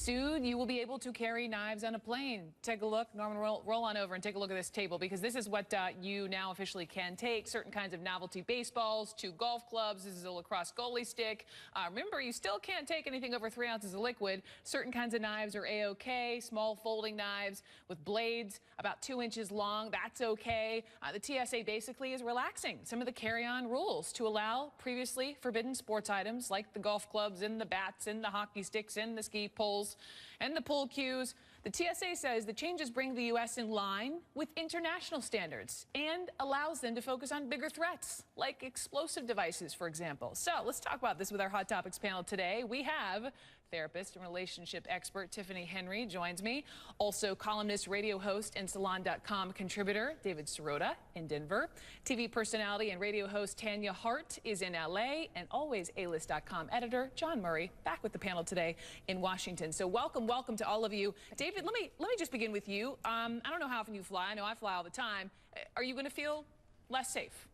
Soon you will be able to carry knives on a plane. Take a look. Norman, roll on over and take a look at this table, because this is what you now officially can take. Certain kinds of novelty baseballs, 2 golf clubs. This is a lacrosse goalie stick. Remember, you still can't take anything over 3 ounces of liquid. Certain kinds of knives are A-OK. Small folding knives with blades about 2 inches long. That's okay. The TSA basically is relaxing some of the carry-on rules to allow previously forbidden sports items like the golf clubs and the bats and the hockey sticks and the ski poles and the pool cues. The TSA says the changes bring the U.S. in line with international standards and allows them to focus on bigger threats, like explosive devices, for example. So let's talk about this with our Hot Topics panel today. We have therapist and relationship expert Tiffany Henry joins me. Also columnist, radio host, and Salon.com contributor David Sirota in Denver. TV personality and radio host Tanya Hart is in L.A. and always A-List.com editor John Murray back with the panel today in Washington. So welcome to all of you. David, let me just begin with you. I don't know how often you fly. I know I fly all the time. Are you going to feel less safe?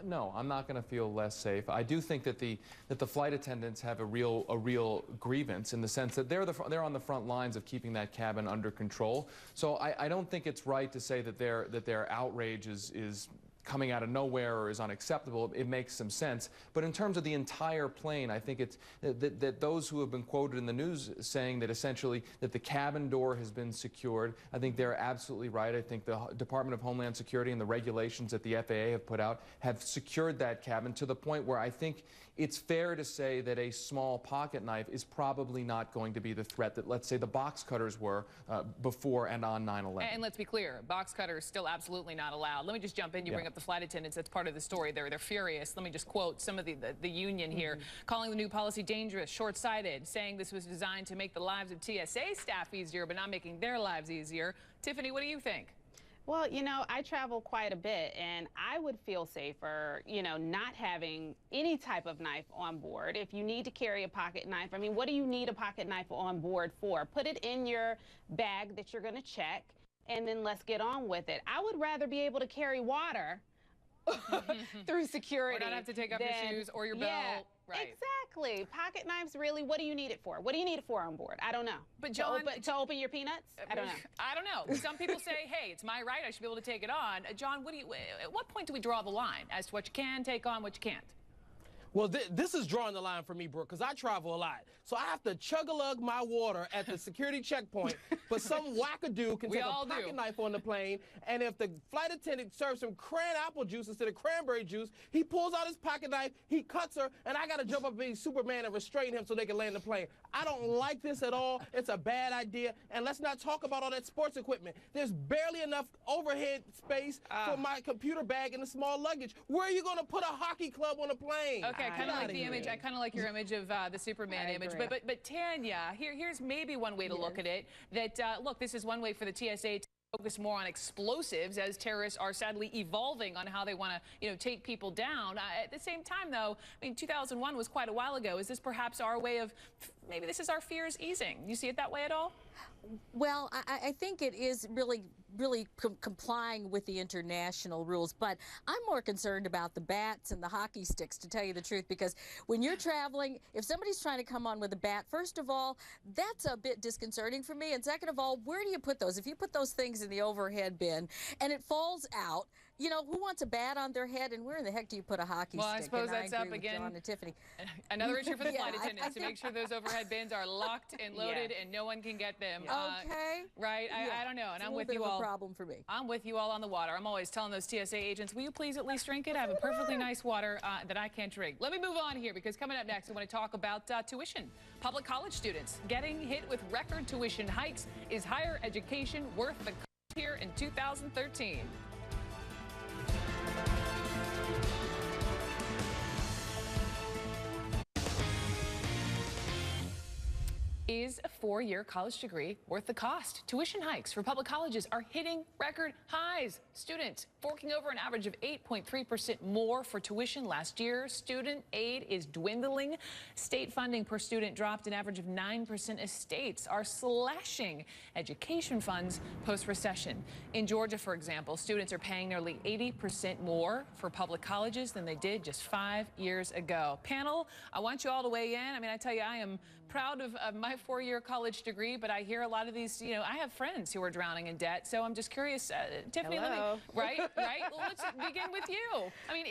No, I'm not going to feel less safe. I do think that the flight attendants have a real grievance in the sense that they're on the front lines of keeping that cabin under control. So I don't think it's right to say that their outrage is coming out of nowhere or is unacceptable. It makes some sense. But in terms of the entire plane, I think it's that those who have been quoted in the news saying that essentially that the cabin door has been secured, I think they're absolutely right. I think the Department of Homeland Security and the regulations that the FAA have put out have secured that cabin to the point where I think it's fair to say that a small pocket knife is probably not going to be the threat that, let's say, the box cutters were before and on 9/11. And let's be clear, box cutters still absolutely not allowed. Let me just jump in. You bring up the flight attendants. That's part of the story. They're furious. Let me just quote some of the union here, calling the new policy dangerous, short-sighted, saying this was designed to make the lives of TSA staff easier, but not making their lives easier. Tiffany, what do you think? Well, you know, I travel quite a bit, and I would feel safer, you know, not having any type of knife on board. If you need to carry a pocket knife, I mean, what do you need a pocket knife on board for? Put it in your bag that you're going to check, and then let's get on with it. I would rather be able to carry water through security. Or not have to take off your shoes or your belt. Yeah, right. Exactly. Pocket knives, really, what do you need it for? What do you need it for on board? I don't know. But John, to open your peanuts? I don't know. I don't know. Some people say, hey, it's my right. I should be able to take it on. John, at what point do we draw the line as to what you can take on, what you can't? Well, this is drawing the line for me, Brooke, because I travel a lot. So I have to chug-a-lug my water at the security checkpoint, but some wackadoo can take a pocket knife on the plane, and if the flight attendant serves some cran apple juice instead of cranberry juice, he pulls out his pocket knife, he cuts her, and I got to jump up and be Superman and restrain him so they can land the plane. I don't like this at all. It's a bad idea. And let's not talk about all that sports equipment. There's barely enough overhead space for my computer bag and the small luggage. Where are you going to put a hockey club on a plane? Okay, I kind of like the image. I kind of like your image of the Superman image. But Tanya, here's maybe one way to look at it. That look, this is one way for the TSA to focus more on explosives, as terrorists are sadly evolving on how they want to, take people down. At the same time, though, I mean, 2001 was quite a while ago. Is this perhaps our way of, maybe this is our fears easing? You see it that way at all? Well, I think it is really complying with the international rules, but I'm more concerned about the bats and the hockey sticks, to tell you the truth, because when you're traveling, if somebody's trying to come on with a bat, first of all, that's a bit disconcerting for me, and second of all, where do you put those? If you put those things in the overhead bin and it falls out, who wants a bat on their head, and where in the heck do you put a hockey stick? Well, I suppose that's up again. John and Tiffany. Another issue for the flight attendants, to make sure those overhead bins are locked and loaded and no one can get them. Okay. Right? I don't know, and I'm with you all. It's a problem for me. I'm with you all on the water. I'm always telling those TSA agents, will you please at least drink it? I have a perfectly nice water that I can't drink. Let me move on here, because coming up next, we want to talk about tuition. Public college students getting hit with record tuition hikes. Is higher education worth the cost here in 2013? Is a 4-year college degree worth the cost? Tuition hikes for public colleges are hitting record highs. Students forking over an average of 8.3% more for tuition last year. Student aid is dwindling. State funding per student dropped an average of 9% as states are slashing education funds post-recession. In Georgia, for example, students are paying nearly 80% more for public colleges than they did just 5 years ago. Panel, I want you all to weigh in. I mean, I tell you, I am proud of my four-year college degree, but I hear a lot of these, you know, I have friends who are drowning in debt. So I'm just curious, Tiffany, Hello. right? Well, let's begin with you. I mean,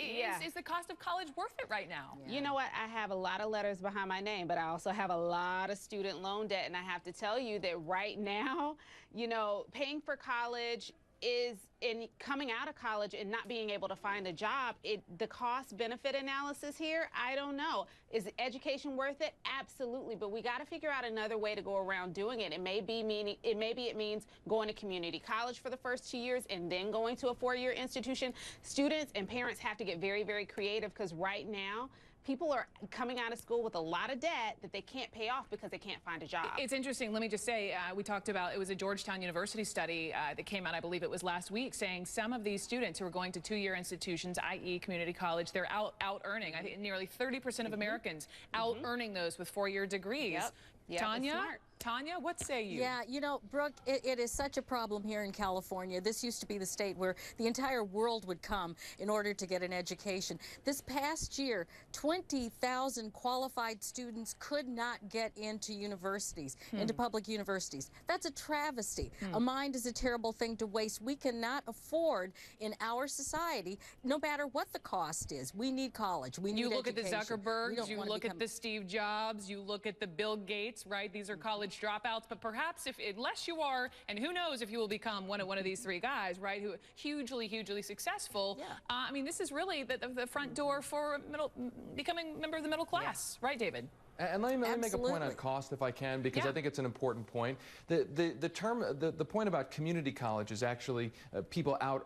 is the cost of college worth it right now? Yeah. You know what? I have a lot of letters behind my name, but I also have a lot of student loan debt. And I have to tell you that right now, you know, paying for college is in coming out of college and not being able to find a job, the cost benefit analysis here, I don't know. Is education worth it? Absolutely, but we got to figure out another way to go around doing it. It means going to community college for the first 2 years and then going to a four-year institution. Students and parents have to get very, very creative, because right now people are coming out of school with a lot of debt that they can't pay off because they can't find a job. It's interesting. Let me just say, we talked about, it was a Georgetown University study that came out, I believe it was last week, saying some of these students who are going to two-year institutions, i.e. community college, they're out earning. I think nearly 30% of Americans out earning those with four-year degrees. Yep, Tanya, what say you? Yeah, you know, Brooke, it is such a problem here in California. This used to be the state where the entire world would come in order to get an education. This past year, 20,000 qualified students could not get into universities, into public universities. That's a travesty. A mind is a terrible thing to waste. We cannot afford in our society, no matter what the cost is. We need college. We need education. You look at the Zuckerbergs, you look at the Steve Jobs, you look at the Bill Gates, right? These are college dropouts, but perhaps unless you are, and who knows if you will become one of these three guys, right, who hugely successful. I mean, this is really the front door for becoming a member of the middle class, right, David? And let me make a point on cost, if I can, because I think it's an important point. The point about community college is actually people out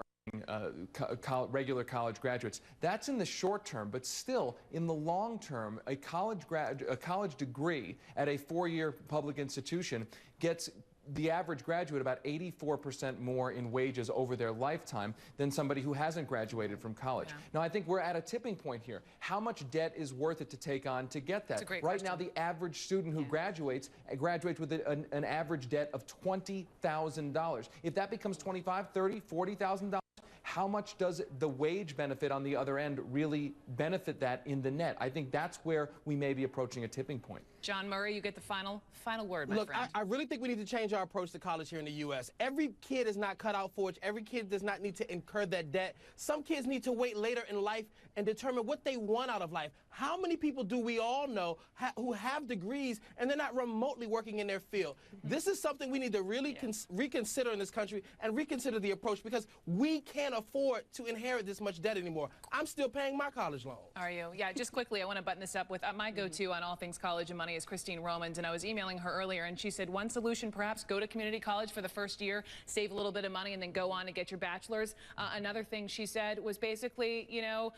regular college graduates. That's in the short term, but still in the long term, a college degree at a four-year public institution gets the average graduate about 84% more in wages over their lifetime than somebody who hasn't graduated from college. Now, I think we're at a tipping point here. How much debt is worth it to take on to get that? That's a great right question. now, the average student who graduates with an average debt of $20,000. If that becomes $25,000, $30,000, $40,000, how much does the wage benefit on the other end really benefit that in the net? I think that's where we may be approaching a tipping point. John Murray, you get the final word, my friend. Look, I really think we need to change our approach to college here in the U.S. Every kid is not cut out for it. Every kid does not need to incur that debt. Some kids need to wait later in life and determine what they want out of life. How many people do we all know who have degrees and they're not remotely working in their field? This is something we need to really reconsider in this country and reconsider the approach, because we can't afford to inherit this much debt anymore. I'm still paying my college loan. Are you? Yeah, just quickly, I want to button this up with my go-to on all things college and money is Christine Romans, and I was emailing her earlier, and she said one solution, perhaps go to community college for the first year, save a little bit of money, and then go on and get your bachelor's. Another thing she said was basically, you know,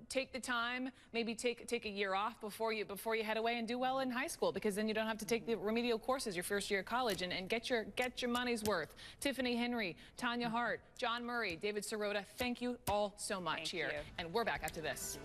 take the time, maybe take a year off before you head away and do well in high school, because then you don't have to take the remedial courses your first year of college, and get your money's worth. Tiffany Henry, Tanya Hart, John Murray, David Sirota, thank you all so much here. And we're back after this.